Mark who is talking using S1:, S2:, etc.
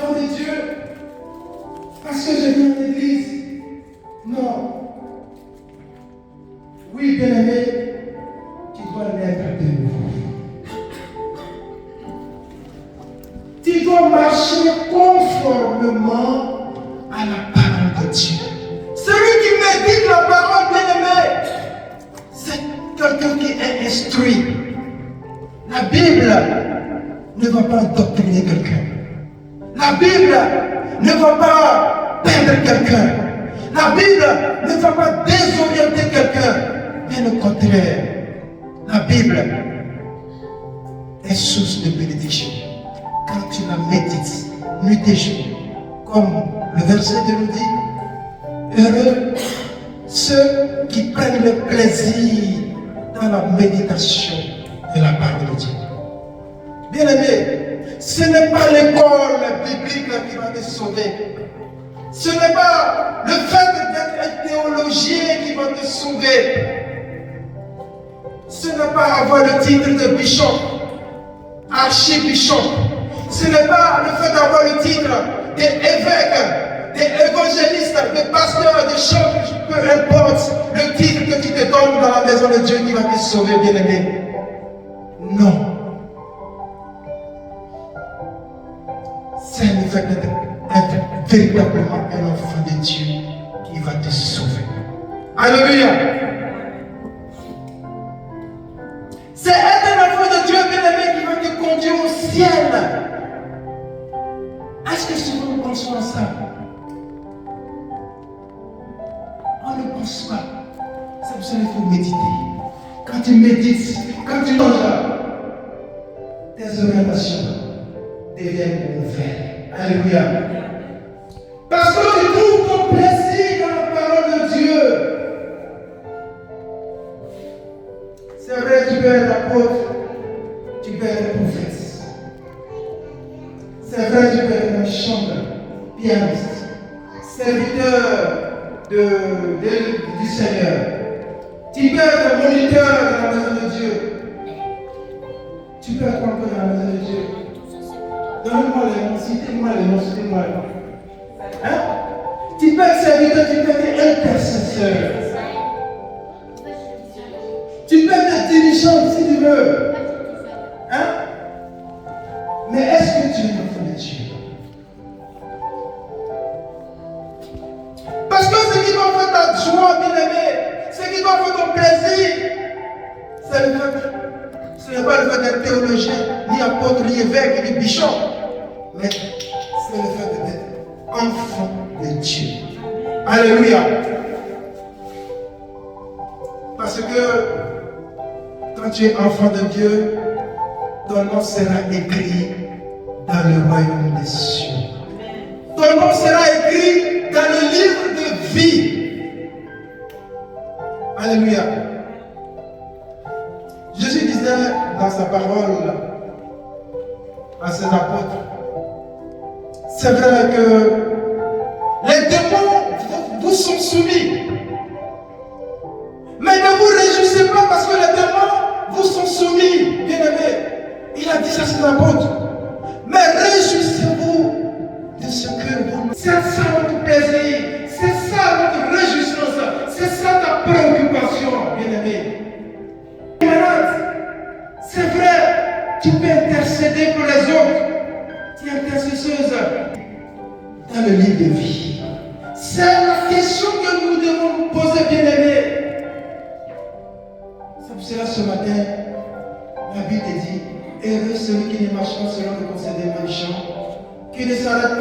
S1: enfant de Dieu parce que je viens à l'église. Non. Oui, bien-aimé, tu dois l'être de nouveau. Tu dois marcher conformément à la parole de Dieu. Celui qui médite la parole, bien-aimé, c'est quelqu'un qui est instruit. La Bible ne va pas endoctriner quelqu'un. La Bible ne va pas perdre quelqu'un. La Bible ne va pas désorienter quelqu'un. Bien au contraire, la Bible est source de bénédiction. Quand tu la médites, nuit et jour, comme le verset nous dit, heureux ceux qui prennent le plaisir dans la méditation de la parole de Dieu. Bien-aimé, ce n'est pas l'école biblique qui va te sauver. Ce n'est pas le fait d'être un théologien qui va te sauver. Ce n'est pas avoir le titre de bishop, archibishop. Ce n'est pas le fait d'avoir le titre d'évêque, d'évangéliste, de pasteur, de chef, peu importe le titre que tu te donnes dans la maison de Dieu qui va te sauver, bien-aimé. Non. C'est le fait d'être véritablement un enfant de Dieu qui va te sauver. Alléluia. C'est être un enfant de Dieu, bien-aimé, qui va te conduire au ciel. Est-ce que souvent nous pensons à ça? On ne pense pas. C'est pour ça qu'il faut méditer. Quand tu médites, quand tu manges, tes orientations deviennent ouvertes. Alléluia. Parce que tu trouves ton plaisir dans la parole de Dieu. C'est vrai, tu peux être apôtre, tu peux être prophète. C'est vrai, tu peux être un chanteur, pianiste, serviteur du Seigneur. Tu peux être moniteur dans la maison de Dieu. Tu peux être encore dans la maison de Dieu. Donnez-moi les noms, citez-moi les noms, citez-moi les noms. Hein? Tu peux être serviteur, tu peux être intercesseur. Tu peux être dirigeant si tu veux. Hein? Mais est-ce que tu es un enfant de Dieu? Parce que ce qui doit faire ta joie, bien-aimé, ce qui doit faire ton plaisir, c'est le fait. Ce n'est pas le fait d'être théologien, ni apôtre, ni évêque, ni bishop. Mais c'est le fait d'être enfant de Dieu. Alléluia. Parce que quand tu es enfant de Dieu, ton nom sera écrit dans le royaume des cieux. Ton nom sera écrit dans le livre de vie. Alléluia. Jésus disait dans sa parole à ses apôtres, c'est vrai que les démons vous sont soumis. Mais ne vous réjouissez pas parce que les démons vous sont soumis, bien-aimés. Il a dit ça à ses apôtres. Mais réjouissez-vous de ce que vous... C'est ça votre plaisir, c'est ça votre réjouissance, c'est ça ta préoccupation, bien-aimé. C'est vrai, tu peux intercéder pour les autres. Tu es intercesseuse dans le livre de vie. C'est la question que nous devons nous poser, bien-aimés. C'est pour cela ce matin, la Bible dit, heureux celui qui ne marche pas selon le conseil des méchants, qui ne s'arrête pas